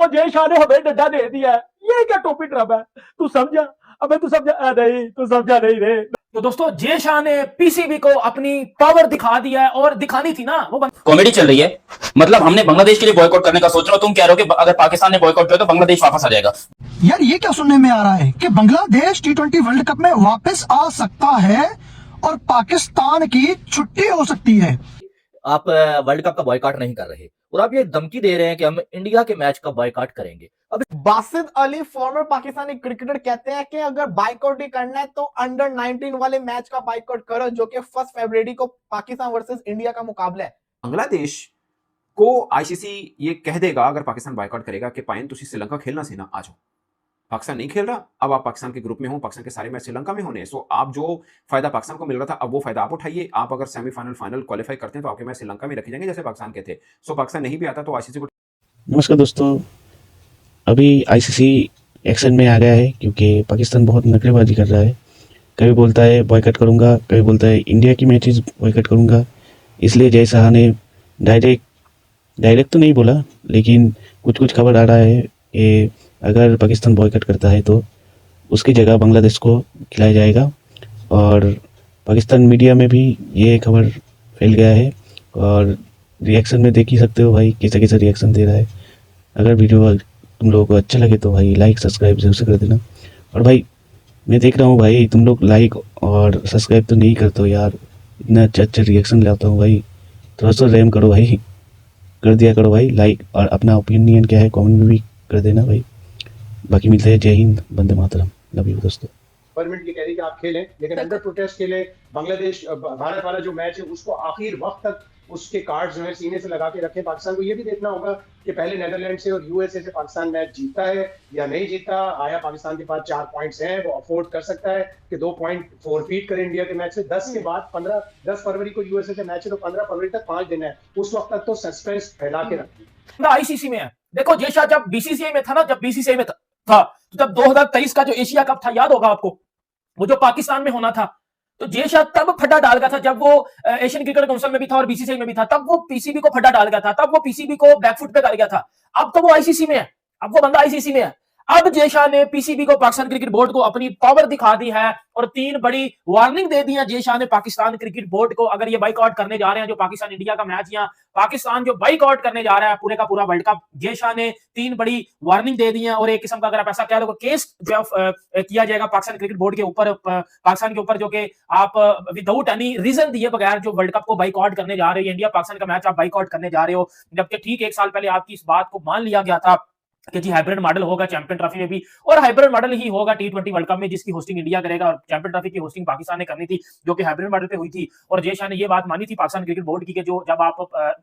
देखो जय शाह ने हमें डंडा दे दिया है, ये क्या टोपी ड्रामा है? तू समझा? अबे तू समझा नहीं, तू समझा नहीं रे। तो दोस्तों जय शाह ने पीसीबी को अपनी पावर दिखा दिया है, और दिखानी थी ना वो कॉमेडी चल रही है। मतलब हमने बांग्लादेश के लिए बॉयकॉट करने का सोच रहे हो, तुम कह रहे हो कि अगर पाकिस्तान ने बॉयकॉट किया तो बांग्लादेश वापस आ जाएगा। यार ये क्या सुनने में आ रहा है कि बांग्लादेश T20 वर्ल्ड कप में वापस आ सकता है और पाकिस्तान की छुट्टी हो सकती है। आप वर्ल्ड कप का बॉयकॉट नहीं कर रहे और आप ये धमकी दे रहे हैं कि हम इंडिया के मैच का बॉयकॉट करेंगे। अब बासित अली फॉर्मर पाकिस्तानी क्रिकेटर कहते हैं कि अगर बाइकआउट ही करना है तो अंडर 19 वाले मैच का बाइकआउट करो, जो कि 1 फरवरी को पाकिस्तान वर्सेस इंडिया का मुकाबला है। बांग्लादेश को आईसीसी ये कह देगा अगर पाकिस्तान बाइकआउट करेगा कि पायन तुसी श्रीलंका खेलना सी ना, आ जाओ। पाकिस्तान नहीं खेल रहा, अब आप पाकिस्तान के ग्रुप में हो, पाकिस्तान के सारे मैच श्रीलंका में होने, सो आप जो फायदा पाकिस्तान को मिल रहा था अब वो फायदा आप उठाइए। आप अगर सेमीफाइनल फाइनल क्वालिफाई करते हैं तो आपके मैच श्रीलंका में रखे जाएंगे जैसे पाकिस्तान के थे। सो पाकिस्तान नहीं भी आता तो आईसीसी को। नमस्कार दोस्तों, अभी आईसीसी एक्शन में आ गया है क्योंकि पाकिस्तान बहुत नकलेबाजी कर रहा है। कभी बोलता है बॉयकॉट करूंगा, कभी बोलता है इंडिया की मैचेस बॉयकॉट करूंगा। इसलिए जय शाह ने डायरेक्ट तो नहीं बोला, लेकिन कुछ खबर आ रहा है कि अगर पाकिस्तान बॉयकॉट करता है तो उसकी जगह बांग्लादेश को खिलाया जाएगा। और पाकिस्तान मीडिया में भी ये खबर फैल गया है और रिएक्शन में देख ही सकते हो भाई कैसा रिएक्शन दे रहा है। अगर वीडियो तुम लोगों को अच्छा लगे तो भाई लाइक सब्सक्राइब जरूर से कर देना। और भाई मैं देख रहा हूँ भाई तुम लोग लाइक और सब्सक्राइब तो नहीं करते हो यार, इतना अच्छा रिएक्शन लाता हूँ भाई, थोड़ा सा रैम करो भाई, कर दिया करो भाई लाइक, और अपना ओपिनियन क्या है कमेंट में भी कर देना भाई। बाकी मिलते हैं, जय हिंद, वंदे मातरम, लव यू दोस्तों। गवर्नमेंट ये कह रही कि आप खेलें, लेकिन अंडर प्रोटेस्ट के लिए बांग्लादेश भारत वाला जो मैच है उसको आखिर वक्त तक उसके कार्ड जो है सीने से लगा के रखें। पाकिस्तान को ये भी देखना होगा कि पहले नेदरलैंड से और यूएसए से पाकिस्तान मैच जीता है या नहीं जीता। आया पाकिस्तान के पास 4 पॉइंट्स हैं, वो अफोर्ड कर सकता है कि 2 पॉइंट फॉरफीट करे इंडिया के मैच से। 10 के बाद 10 फरवरी को यूएसए से मैच है तो 15 फरवरी तक 5 दिन है, उस वक्त तक तो सस्पेंस फैला के रखें। आईसीसी में है। देखो जय शाह जब बीसीसीआई में था ना, जब बीसीसीआई में था तो जब 2023 का जो एशिया कप था याद होगा आपको, वो जो पाकिस्तान में होना था, तो जय शाह तब फड्डा डाल गया था जब वो एशियन क्रिकेट काउंसिल में भी था और बीसीसीआई में भी था, तब वो पीसीबी को फड्डा डाल गया था, तब वो पीसीबी को बैकफुट पे कर गया था। अब तो वो आईसीसी में है, अब वो बंदा आईसीसी में है। अब जय शाह ने पीसीबी को, पाकिस्तान क्रिकेट बोर्ड को अपनी पावर दिखा दी है और 3 बड़ी वार्निंग दे दी है जय शाह ने पाकिस्तान क्रिकेट बोर्ड को। अगर ये बाइकआउट करने जा रहे हैं जो पाकिस्तान इंडिया का मैच, या पाकिस्तान जो बाइकआउट करने जा रहा है पूरे का पूरा वर्ल्ड कप, जय शाह ने 3 बड़ी वार्निंग दे दी है। और एक किस्म का अगर आप ऐसा कह लो केस जो किया जाएगा पाकिस्तान क्रिकेट बोर्ड के ऊपर, पाकिस्तान के ऊपर, जो कि आप विदाउट एनी रीजन दिए बगैर जो वर्ल्ड कप को बाइकआउट करने जा रहे हो, इंडिया पाकिस्तान का मैच आप बाइकआउट करने जा रहे हो, जबकि ठीक 1 साल पहले आपकी इस बात को मान लिया गया था कि जी हाइब्रिड मॉडल होगा चैंपियन ट्रॉफी में भी, और हाइब्रिड मॉडल ही होगा T20 वर्ल्ड कप में जिसकी होस्टिंग इंडिया करेगा, और चैंपियन ट्रॉफी की होस्टिंग पाकिस्तान ने करनी थी जो कि हाइब्रिड मॉडल पे हुई थी। और जय शाह ने ये बात मानी थी पाकिस्तान क्रिकेट बोर्ड की कि जो जब आप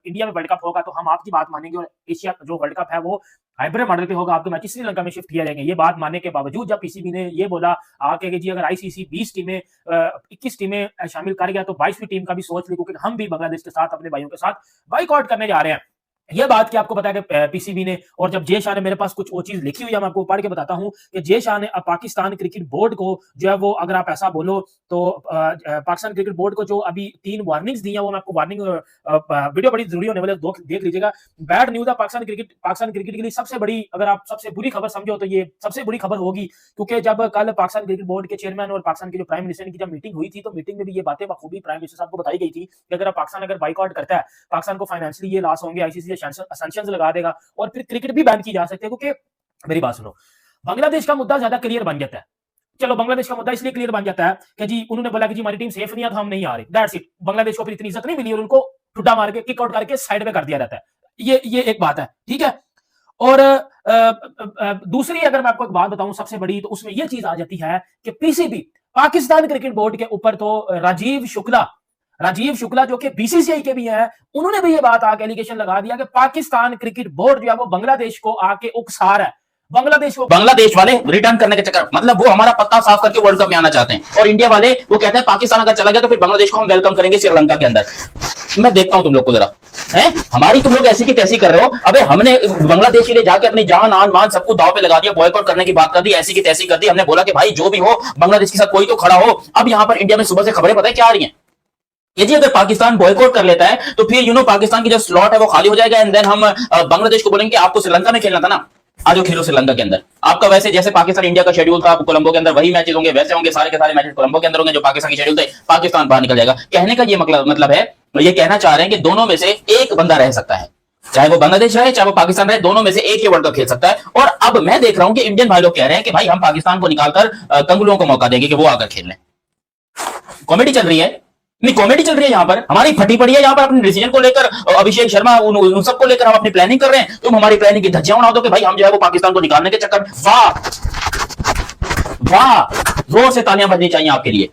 इंडिया में वर्ल्ड कप होगा तो हम आपकी बात मानेंगे और एशिया जो वर्ल्ड कप है वो हाइब्रिड मॉडल पे होगा, आपके मैच श्रीलंका में शिफ्ट किया जाएंगे। ये बात मानने के बावजूद जब पीसीबी ने ये बोला आके कि जी अगर आईसीसी 20 टीमें 21 टीमें शामिल कर गया तो 22वीं टीम का भी सोच ली, क्योंकि हम भी बांग्लादेश के साथ अपने भाइयों के साथ बाइकआउट करने जा रहे हैं। ये बात क्या आपको पता है कि पीसीबी ने, और जब जय शाह ने, मेरे पास कुछ वो चीज लिखी हुई है मैं आपको पढ़ के बताता हूं कि जय शाह ने पाकिस्तान क्रिकेट बोर्ड को जो है वो, अगर आप ऐसा बोलो तो पाकिस्तान क्रिकेट बोर्ड को जो अभी 3 वार्निंग्स दी हैं, वो मैं आपको वार्निंग वीडियो बड़ी जरूरी होने वाले देख लीजिएगा। बैड न्यूज है पाकिस्तान क्रिकेट के लिए सबसे बड़ी, अगर आप सबसे बुरी खबर समझो तो ये सबसे बुरी खबर होगी, क्योंकि जब कल पाकिस्तान क्रिकेट बोर्ड के चेयरमैन और पाकिस्तान के जो प्राइम मिनिस्टर की जब मीटिंग हुई थी तो मीटिंग में भी ये बातें बखूबी प्राइम मिनिस्टर साहब को बताई गई थी कि अगर पाकिस्तान अगर बाइकआउट करता है, पाकिस्तान को फाइनेंशियली ये लॉस होंगे, आईसीसी सैंक्शंस लगा देगा और फिर क्रिकेट भी बैन की जा सकती है। क्योंकि मेरी बात सुनो, बांग्लादेश का मुद्दा ज्यादा क्लियर बन जाता है। चलो बांग्लादेश का मुद्दा इसलिए क्लियर बन जाता है कि जी उन्होंने बोला कि जी हमारी टीम सेफ नहीं है तो हम नहीं आ रहे, दैट्स इट। बांग्लादेश को फिर इतनी इज्जत नहीं मिली और उनको ठुड्डा मार के किक आउट करके साइड में कर दिया जाता है। ये एक बात है, ठीक है। और दूसरी अगर मैं आपको एक बात बताऊं सबसे बड़ी, तो उसमें यह चीज आ जाती है कि पीसीबी, पाकिस्तान क्रिकेट बोर्ड के ऊपर तो राजीव शुक्ला जो कि बीसीसीआई के भी हैं, उन्होंने भी ये बात आके एलिगेशन लगा दिया कि पाकिस्तान क्रिकेट बोर्ड जो है वो बांग्लादेश को आके उकसा रहा है, बांग्लादेश वाले रिटर्न करने के चक्कर, मतलब वो हमारा पत्ता साफ करके वर्ल्ड कप में आना चाहते हैं, और इंडिया वाले वो कहते हैं पाकिस्तान अगर चला गया तो फिर बांग्लादेश को हम वेलकम करेंगे श्रीलंका के अंदर। मैं देखता हूं तुम लोग को जरा, है हमारी तुम लोग ऐसी की तैसी कर रहे हो। अबे हमने बांग्लादेश के लिए जाके अपनी जान आन मान सबको दाव पे लगा दिया, बॉयकॉट करने की बात कर दी, ऐसी की तैसी कर दी। हमने बोला कि भाई जो भी हो बांग्लादेश के साथ कोई तो खड़ा हो। अब यहां पर इंडिया में सुबह से खबरें पता है क्या आ रही हैं, ये जी अगर पाकिस्तान बॉयकॉट कर लेता है तो फिर पाकिस्तान की जो स्लॉट है वो खाली हो जाएगा, एंड देन हम बांग्लादेश को बोलेंगे आपको श्रीलंका में खेलना था ना, आज वो खेलो श्रीलंका के अंदर। आपका वैसे जैसे पाकिस्तान इंडिया का शेड्यूल था कोलंबो के अंदर, वही मैचेस होंगे, वैसे होंगे, सारे के सारे मैचेस कोलंबो के अंदर होंगे। जो पाकिस्तान की शेड्यूल थे, पाकिस्तान बाहर निकल जाएगा। कहने का ये मतलब है, ये कहना चाह रहे हैं कि दोनों में से एक बंदा रह सकता है, चाहे वो बांग्लादेश रहे चाहे वो पाकिस्तान रहे, दोनों में से एक ही वर्ल्ड कप खेल सकता है। और अब मैं देख रहा हूं कि इंडियन भाई लोग कह रहे हैं कि भाई हम पाकिस्तान को निकालकर कंगुलों को मौका देंगे कि वो आकर खेल लें। कॉमेडी चल रही है, नहीं कॉमेडी चल रही है यहाँ पर, हमारी फटी पड़ी है यहाँ पर अपने डिसीजन को लेकर। अभिषेक शर्मा उन सबको लेकर हम अपनी प्लानिंग कर रहे हैं, तुम हमारी प्लानिंग की धज्जियां उड़ा दो कि भाई हम जो है वो पाकिस्तान को निकालने के चक्कर। वाह वाह, जोर से तालियां बजनी चाहिए आपके लिए।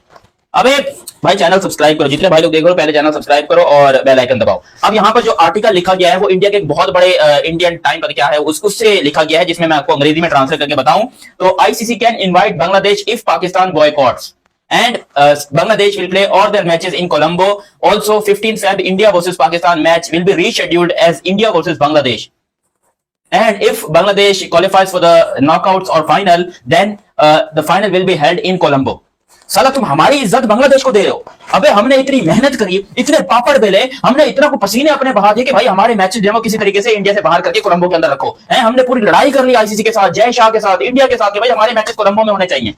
अबे भाई चैनल सब्सक्राइब करो, जितने भाई लोग देख रहे हो पहले चैनल सब्सक्राइब करो और बेल आइकन दबाओ। अब यहाँ पर जो आर्टिकल लिखा गया है वो इंडिया के एक बहुत बड़े इंडियन टाइम पर क्या है उससे लिखा गया है, जिसमें मैं आपको अंग्रेजी में ट्रांसलेट करके बताऊं तो ICC can invite Bangladesh if Pakistan boycotts and Bangladesh will play all their matches in Colombo. Also 15 Feb India versus Pakistan match will be rescheduled as India versus Bangladesh. And if Bangladesh qualifies for the knockouts or final, then the final will be held in Colombo. साला तुम हमारी इज्जत बांग्लादेश को दे रहे हो। अबे हमने इतनी मेहनत करी, इतने पापड़ बेले, हमने इतना को पसीने अपने बहा दिए कि भाई हमारे मैचेस जो किसी तरीके से इंडिया से बाहर करके कोलंबो के अंदर रखो। हमने पूरी लड़ाई कर ली आईसीसी के साथ, जय शाह के साथ, इंडिया के साथ कि भाई हमारे मैचेस कोलंबो में होने चाहिए।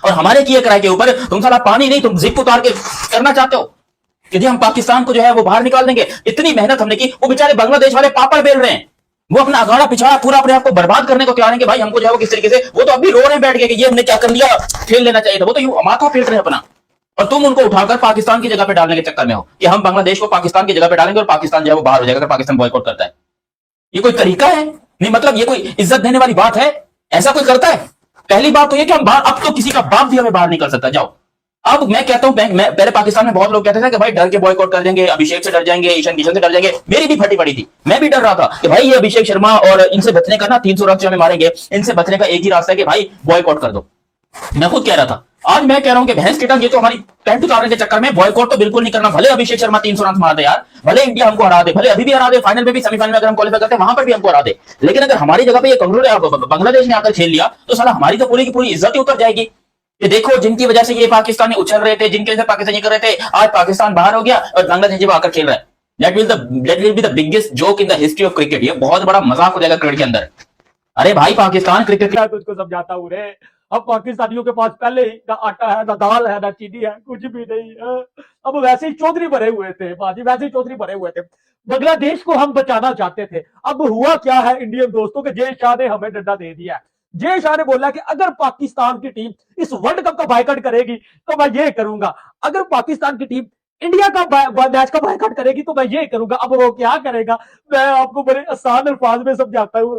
और हमारे किए कराए के ऊपर तुम साला पानी नहीं, तुम जिप उतार के करना चाहते हो कि जी हम पाकिस्तान को जो है वो बाहर निकाल देंगे। इतनी मेहनत हमने की, वो बेचारे बांग्लादेश वाले पापड़ बेल रहे हैं, वो अपना अगाड़ा पिछाड़ा पूरा अपने आप को बर्बाद करने को तैयार है कि भाई हमको जो है वो किस तरीके से, वो तो अभी रो रहे हैं बैठ के कि ये हमने क्या कर लिया, खेल लेना चाहिए था। वो तो माथा फेंट रहे हैं अपना, और तुम उनको उठाकर पाकिस्तान की जगह पे डालने के चक्कर में हो कि हम बांग्लादेश को पाकिस्तान की जगह पे डालेंगे और पाकिस्तान जो है वो बाहर हो जाएगा अगर पाकिस्तान बॉयकॉट करता है। ये कोई तरीका है? नहीं, मतलब ये कोई इज्जत देने वाली बात है? ऐसा कोई करता है? पहली बात तो ये कि हम बाहर, अब तो किसी का बाप भी हमें बाहर नहीं कर सकता। जाओ, अब मैं कहता हूं, मैं पहले पाकिस्तान में बहुत लोग कहते थे कि भाई डर के बॉयकॉट कर देंगे, अभिषेक से डर जाएंगे, ईशान किशन से डर जाएंगे। मेरी भी फटी पड़ी थी, मैं भी डर रहा था कि भाई ये अभिषेक शर्मा और इनसे बचने का ना 300 रन हमें मारेंगे, इनसे बचने का एक ही रास्ता है कि भाई बॉयकॉट कर दो। मैं खुद कह रहा था, आज मैं कह रहा हूं कि भैंस की टंग, ये तो हमारी पैंट उतारने के चक्कर में बॉयकॉट तो बिल्कुल नहीं करना। भले अभिषेक शर्मा 300 रन मार दे यार, भले इंडिया हमको हरा दे, भले अभी भी हरा दे, फाइनल में भी, सेमीफाइनल में अगर हम क्वालिफाई करते हैं वहां पर भी हमको हरा दे, लेकिन अगर हमारी जगह पे ये बांग्लादेश ने आकर खेल लिया तो साला हमारी तो पूरी की पूरी इज्जत ही उतर जाएगी। ये देखो, जिनकी वजह से ये पाकिस्तानी उछल रहे थे, जिनके वजह से पाकिस्तान ये कर रहे थे, आज पाकिस्तान बाहर हो गया और बांग्लादेश जब आकर खेल रहा है। That will be the biggest joke in the history of cricket। ये बहुत बड़ा मजाक हो जाएगा क्रिकेट के अंदर। अरे भाई पाकिस्तान क्रिकेट तुझको समझाता हूँ रे, अब पाकिस्तानियों के पास पहले ही ना आटा है, ना दाल है, ना चीनी है, कुछ भी नहीं है। अब वैसे ही चौधरी भरे हुए थे बाजी, वैसे ही चौधरी भरे हुए थे। बांग्लादेश को हम बचाना चाहते थे। अब हुआ क्या है इंडियन दोस्तों के, जय शाह ने हमें डंडा दे दिया है। जय शाह ने बोला कि अगर पाकिस्तान की टीम इस वर्ल्ड कप का बायकॉट करेगी तो मैं ये करूंगा, अगर पाकिस्तान की टीम इंडिया का मैच का बायकॉट करेगी तो मैं ये करूंगा। अब वो क्या करेगा, मैं आपको बड़े आसान अल्फाज में समझाता हूँ।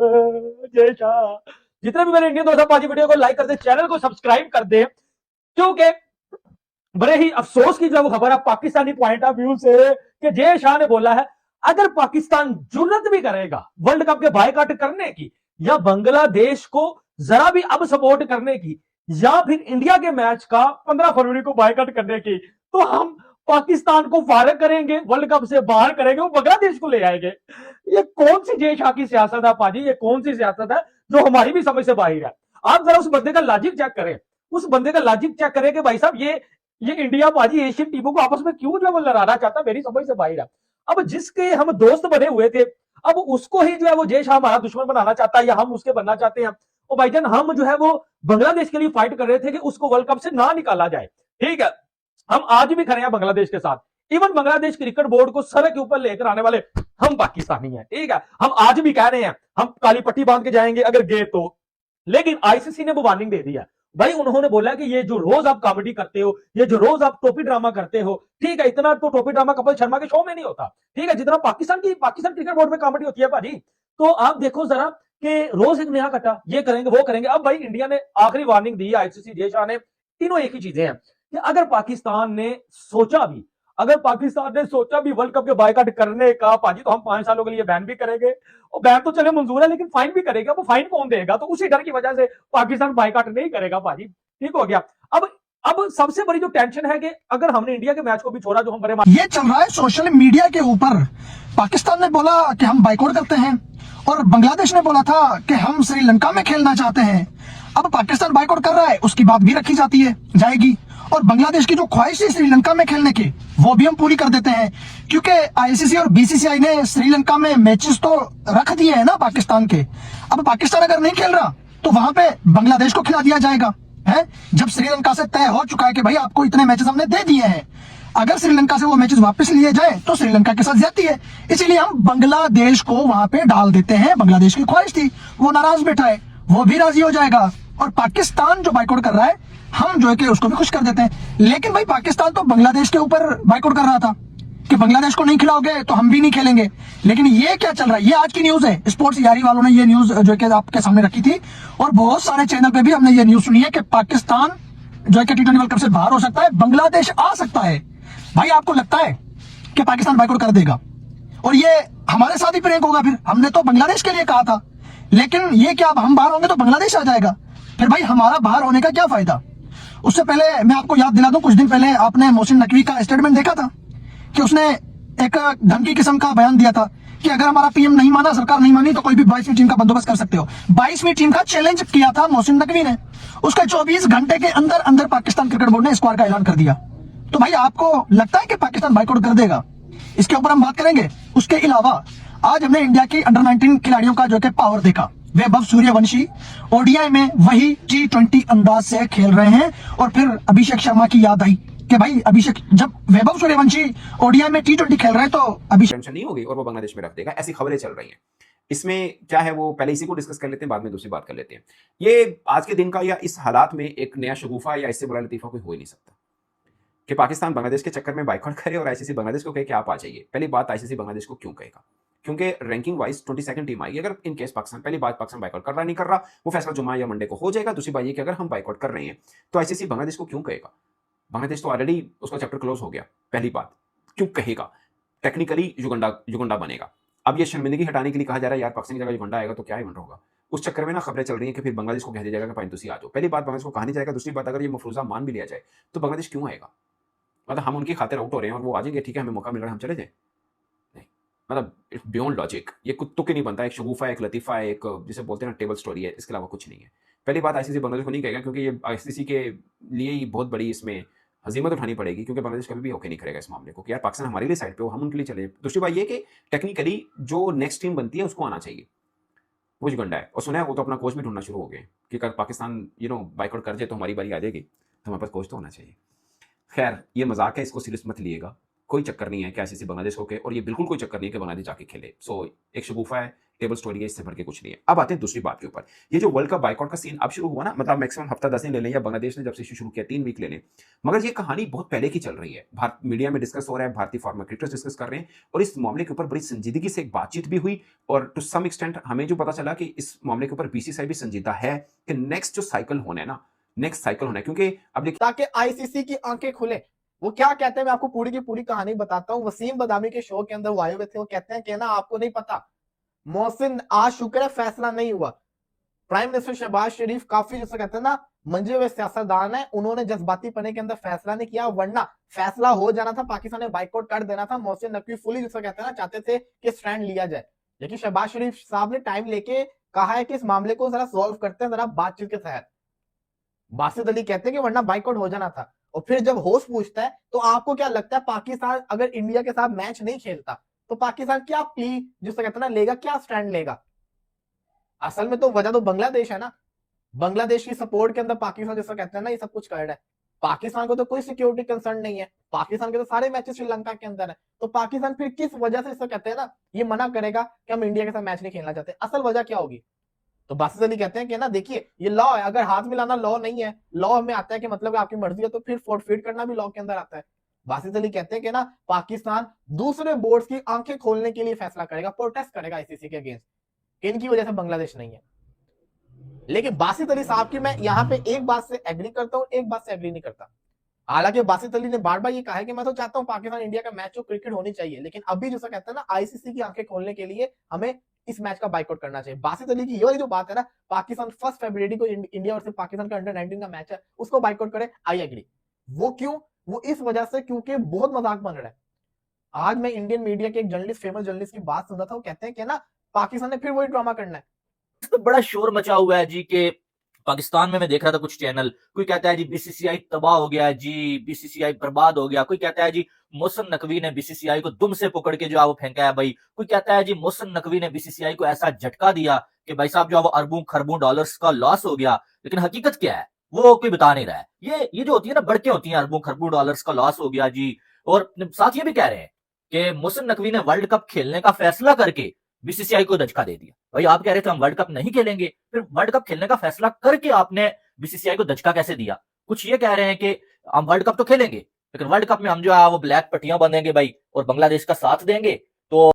जय शाह। जितने भी मेरे इंडियन दोस्त पाजी वीडियो को लाइक कर दे, चैनल को सब्सक्राइब कर दे, क्योंकि बड़े ही अफसोस की जो खबर है पाकिस्तानी पॉइंट ऑफ व्यू से कि जय शाह ने बोला है अगर पाकिस्तान जुर्रत भी करेगा वर्ल्ड कप के बायकॉट करने की, या बांग्लादेश को जरा भी अब सपोर्ट करने की, या फिर इंडिया के मैच का 15 फरवरी को बायकॉट करने की, तो हम पाकिस्तान को फारग करेंगे, वर्ल्ड कप से बाहर करेंगे, वो बांग्लादेश को ले आएंगे। ये कौन सी जय शाह की सियासत है पाजी? ये कौन सी सियासत है जो हमारी भी समझ से बाहर है? आप जरा उस बंदे का लॉजिक चेक करें, उस बंदे का लॉजिक चेक करें कि भाई साहब ये इंडिया पाजी एशियन टीमों को आपस में क्यों जो है वो लड़ाना चाहता, मेरी समझ से बाहर है। अब जिसके हम दोस्त बने हुए थे, अब उसको ही जो है वो जय शाह हमारा दुश्मन बनाना चाहता है, या हम उसके बनना चाहते हैं। और भाईजान हम जो है वो बांग्लादेश के लिए फाइट कर रहे थे कि उसको वर्ल्ड कप से ना निकाला जाए, ठीक है। हम आज भी खड़े हैं बांग्लादेश के साथ। इवन बांग्लादेश क्रिकेट बोर्ड को सर के ऊपर लेकर आने वाले हम पाकिस्तानी हैं, ठीक है। हम आज भी कह रहे हैं हम काली पट्टी बांध के जाएंगे अगर गए तो, लेकिन आईसीसी ने वो वार्निंग दे दिया भाई। उन्होंने बोला कि ये जो रोज आप कॉमेडी करते हो, ये जो रोज आप टोपी ड्रामा करते हो, ठीक है, इतना तो टोपी ड्रामा कपिल शर्मा के शो में नहीं होता, ठीक है, जितना पाकिस्तान क्रिकेट बोर्ड में कॉमेडी होती है भाजी। तो आप देखो जरा कि रोज एक नया कटा, ये करेंगे वो करेंगे। अब भाई इंडिया ने आखिरी वार्निंग दी, आईसीसी, जय शाह ने, तीनों एक ही चीजें हैं कि अगर पाकिस्तान ने सोचा भी वर्ल्ड कप के बायकॉट करने का पाजी, तो हम 5 सालों के लिए बैन भी करेंगे। और बैन तो चले मंजूर है, लेकिन फाइन भी करेगा। वो फाइन कौन देगा? तो उसी डर की वजह से पाकिस्तान बायकॉट नहीं करेगा पाजी, ठीक हो गया। अब सबसे बड़ी जो टेंशन है कि अगर हमने इंडिया के मैच को भी छोड़ा, जो हम बड़े ये चल रहा है सोशल मीडिया के ऊपर। पाकिस्तान ने बोला कि हम बायकॉट करते हैं और बांग्लादेश ने बोला था कि हम श्रीलंका में खेलना चाहते हैं। अब पाकिस्तान बायकॉट कर रहा है, उसकी बात भी रखी जाती है, जाएगी। और बांग्लादेश की जो ख्वाहिश है श्रीलंका में खेलने की, वो भी हम पूरी कर देते हैं, क्योंकि आईसीसी और बीसीसीआई ने श्रीलंका में मैचेस तो रख दिए हैं ना पाकिस्तान के। अब पाकिस्तान अगर नहीं खेल रहा तो वहां पे बांग्लादेश को खिला दिया जाएगा, है जब श्रीलंका से तय हो चुका है कि भाई आपको इतने मैचेस हमने दे दिए हैं, अगर श्रीलंका से वो मैचेस वापस लिए जाए तो श्रीलंका के साथ ज्यादती है, इसीलिए हम बांग्लादेश को वहां पे डाल देते हैं। बांग्लादेश की ख्वाहिश थी, वो नाराज बैठा है, वो भी राजी हो जाएगा, और पाकिस्तान जो बाइकआउट कर रहा है हम जो है कि उसको भी खुश कर देते हैं। लेकिन भाई पाकिस्तान तो बांग्लादेश के ऊपर बाइकआउट कर रहा था कि बांग्लादेश को नहीं खिलाओगे तो हम भी नहीं खेलेंगे। लेकिन ये क्या चल रहा है, ये आज की न्यूज है, स्पोर्ट्स यारी वालों ने ये न्यूज जो है कि आपके सामने रखी थी, और बहुत सारे चैनल पे भी हमने ये न्यूज सुनी है कि पाकिस्तान जो है कि T20 वर्ल्ड कप से बाहर हो सकता है, बांग्लादेश आ सकता है। भाई आपको लगता है कि पाकिस्तान बाइकआउट कर देगा और ये हमारे साथ ही प्रैंक होगा? फिर हमने तो बांग्लादेश के लिए कहा था, लेकिन ये क्या अब हम बाहर होंगे तो बांग्लादेश आ जाएगा? फिर भाई हमारा बाहर होने का क्या फायदा? उससे पहले मैं आपको याद दिला दूं, कुछ दिन पहले आपने मोहसिन नकवी का स्टेटमेंट देखा था कि उसने एक धमकी किस्म का बयान दिया था कि अगर हमारा पीएम नहीं माना, सरकार नहीं मानी, तो कोई भी 22वीं टीम का बंदोबस्त कर सकते हो। 22वीं टीम का चैलेंज किया था मोहसिन नकवी ने, उसके 24 घंटे के अंदर अंदर पाकिस्तान क्रिकेट बोर्ड ने स्क्वाड का ऐलान कर दिया। तो भाई आपको लगता है कि पाकिस्तान बाइकआउट कर देगा? इसके ऊपर हम बात करेंगे। उसके अलावा आज हमने इंडिया की अंडर 19 खिलाड़ियों का जो कि पावर देखा। वैभव सूर्यवंशी ओडीआई में वही T20 अंदाज से खेल रहे हैं, और फिर अभिषेक शर्मा की याद आई कि भाई अभिषेक, जब वैभव सूर्यवंशी ओडीआई में T20 खेल रहे हैं तो अभिषेक टेंशन नहीं होगी और वो बांग्लादेश में रख देगा, ऐसी खबरें चल रही हैं। इसमें क्या है, वो पहले इसी को डिस्कस कर लेते हैं, बाद में दूसरी बात कर लेते हैं। ये आज के दिन का या इस हालात में एक नया शगुफा या इससे बड़ा लतीफा कोई हो ही नहीं सकता कि पाकिस्तान बांग्लादेश के चक्कर में बाइकआउट करे और आईसीसी बांग्लादेश को कहे कि आप आ जाइए। पहली बात, आईसीसी बांग्लादेश को क्यों कहेगा? क्योंकि रैंकिंग वाइज 22nd टीम आएगी। अगर इन केस पाकिस्तान, पहली बात पाकिस्तान बाइकआउट कर रहा नहीं कर रहा, वो फैसला जुम्मा या मंडे को हो जाएगा। दूसरी बात ये कि अगर हम बाइकआउट कर रहे हैं तो आईसीसी बांग्लादेश को क्यों कहेगा? बांग्लादेश तो ऑलरेडी उसका चैप्टर क्लोज हो गया। पहली बात, क्यों कहेगा? टेक्निकली युगंडा बनेगा। अब ये शर्मिंदगी हटाने के लिए कहा जा रहा है यार पाकिस्तान की जगह युगंडा आएगा तो क्या इवेंट होगा। उस चक्कर में ना खबरें चल रही हैं कि फिर बांग्लादेश को कह दिया जाएगा कि भाई तुसी आ जाओ। पहली बात, बांग्लादेश को कहा नहीं जाएगा। दूसरी बात, अगर ये मफरूजा मान भी लिया जाए तो बांग्लादेश क्यों आएगा? मतलब हम उनकी खातिर आउट हो रहे हैं और वो आ जाएंगे, ठीक है हमें मौका मिल रहा है हम चले जाए? नहीं, मतलब इट्स बियॉन्ड लॉजिक। ये कुछ तुक नहीं बनता। एक शगुफा है, एक लतीफा है, एक जिसे बोलते हैं ना टेबल स्टोरी है, इसके अलावा कुछ नहीं है। पहली बात, आईसीसी बांग्लादेश को नहीं कहेगा क्योंकि ये आईसीसी के लिए ही बहुत बड़ी इसमें हजीमत उठानी पड़ेगी, क्योंकि बांग्लादेश कभी भी ओके नहीं करेगा इस मामले को कि यार पाकिस्तान हमारे लिए साइड पे हो, हम उनके लिए चले। दूसरी बात ये कि टेक्निकली जो नेक्स्ट टीम बनती है उसको आना चाहिए, वो युगंडा है। और सुना है वो तो अपना कोच भी ढूंढना शुरू हो गए कि अगर पाकिस्तान बाइकआउट कर जाए तो हमारी बारी आ जाएगी, तो हमारे पास कोच तो होना चाहिए। खैर ये मजाक है, इसको सीरियस मत लीजिएगा। कोई चक्कर नहीं है कि आईसीसी बांग्लादेश को के, और ये बिल्कुल कोई चक्कर नहीं है कि बांग्लादेश जाके खेले। सो एक शगुफा है, टेबल स्टोरी है, इससे बढ़ के कुछ नहीं है। अब आते हैं दूसरी बात के ऊपर। ये जो वर्ल्ड कप बाइकआउट का सीन अब शुरू हुआ ना, मतलब मैक्सिमम हफ्ता 10 दिन ले लें, या बांग्लादेश ने जब से शुरू किया 3 वीक ले लें, मगर ये कहानी बहुत पहले की चल रही है। भारत मीडिया में डिस्कस हो रहा है, भारतीय फॉर्मर क्रिकेटर्स डिस्कस कर रहे हैं, और इस मामले के ऊपर बड़ी संजीदगी से एक बातचीत भी हुई। और टू सम एक्सटेंट हमें जो पता चला कि इस मामले के ऊपर बीसीसीआई भी संजीदा है कि नेक्स्ट जो साइकिल होना है ना, नेक्स्ट साइकिल होना है। क्योंकि अब देखिए, ताकि आईसीसी की आंखें खुले। वो क्या कहते हैं, मैं आपको पूरी की पूरी कहानी बताता हूँ। वसीम बदामी के शो के अंदर वो आए हुए थे, वो कहते हैं कि ना आपको नहीं पता मोहसिन, आज शुक्र है फैसला नहीं हुआ। प्राइम मिनिस्टर शहबाज शरीफ काफी जैसे कहते हैं ना मंजे हुए सियासतदान है, उन्होंने जज्बाती पने के अंदर फैसला नहीं किया, वरना फैसला हो जाना था, पाकिस्तान ने बाइकआउट कर देना था। मोहसिन नकवी फुली जैसे कहते हैं ना चाहते थे कि स्टैंड लिया जाए, लेकिन शहबाज शरीफ साहब ने टाइम लेके कहा है कि इस मामले को जरा सॉल्व करते हैं जरा बातचीत के तहत। बासित अली कहते हैं कि वरना बाइकआउट हो जाना था। और फिर जब होस्ट पूछता है तो आपको क्या लगता है पाकिस्तान अगर इंडिया के साथ मैच नहीं खेलता तो पाकिस्तान क्या प्ली जिससे कहते हैं ना लेगा, क्या स्टैंड लेगा? असल में तो वजह तो बांग्लादेश है ना। बांग्लादेश की सपोर्ट के अंदर पाकिस्तान जैसा कहते हैं ना ये सब कुछ कर रहा है। पाकिस्तान को तो कोई सिक्योरिटी कंसर्न नहीं है, पाकिस्तान के तो सारे मैचेस श्रीलंका के अंदर है, तो पाकिस्तान फिर किस वजह से इसको कहते हैं ना ये मना करेगा कि हम इंडिया के साथ मैच नहीं खेलना चाहते? असल वजह क्या होगी? तो बासित अली कहते हैं कि ना देखिए ये लॉ है, अगर हाथ मिलाना लॉ नहीं है, लॉ में आता है कि मतलब आपकी मर्जी है, तो फिर फोर्फिट करना भी लॉ के अंदर आता है। बासित अली कहते हैं कि ना पाकिस्तान दूसरे बोर्ड्स की आंखें खोलने के लिए फैसला करेगा, प्रोटेस्ट करेगा आईसीसी के अगेंस्ट, इनकी वजह से बांग्लादेश नहीं है। लेकिन बासित अली साहब की मैं यहाँ पे एक बात से एग्री करता हूँ, एक बात से एग्री नहीं करता। हालांकि बासित अली ने बार बार ये कहा है कि मैं तो चाहता हूँ पाकिस्तान इंडिया का मैच हो, क्रिकेट होनी चाहिए, लेकिन अभी जो कहते हैं ना आईसीसी की आंखें खोलने के लिए हमें इस मैच का बाइकआउट करना चाहिए। बासित अली की ये वाली जो बात है ना, पाकिस्तान 1 फरवरी को इंडिया और पाकिस्तान का अंडर 19 का मैच है, उसको बाइकआउट करे, आई एग्री। वो क्यों? वो इस वजह से क्योंकि बहुत मजाक बन रहा है। आज मैं इंडियन मीडिया के एक जर्नलिस्ट, फेमस जर्नलिस्ट की बात सुन रहा था, वो कहते हैं कि ना पाकिस्तान ने फिर वही ड्रामा करना है। तो बड़ा शोर मचा हुआ है जी कि पाकिस्तान में मैं देख रहा था कुछ चैनल, कोई कहता है जी बीसीसीआई तबाह हो गया है जी, बीसीसीआई बर्बाद हो गया, कोई कहता है जी मोहसिन नकवी ने बीसीसीआई को दुम से पकड़ के जो है वो फेंका है भाई, कोई कहता है जी मोहसिन नकवी ने बीसीसीआई को ऐसा झटका दिया कि भाई साहब जो है वो अरबों खरबों डॉलर्स का लॉस हो गया। लेकिन हकीकत क्या है वो कोई बता नहीं रहा है। ये जो होती है ना बढ़के होती है, अरबों खरबों डॉलर्स का लॉस हो गया जी। और साथ ये भी कह रहे हैं कि मोहसिन नकवी ने वर्ल्ड कप खेलने का फैसला करके बीसीसीआई को धचका दे दिया। भाई आप कह रहे थे हम वर्ल्ड कप नहीं खेलेंगे, फिर वर्ल्ड कप खेलने का फैसला करके आपने बीसीसीआई को धचका कैसे दिया? कुछ ये कह रहे हैं कि हम वर्ल्ड कप तो खेलेंगे लेकिन वर्ल्ड कप में हम जो है वो ब्लैक पट्टियां बांधेंगे भाई और बांग्लादेश का साथ देंगे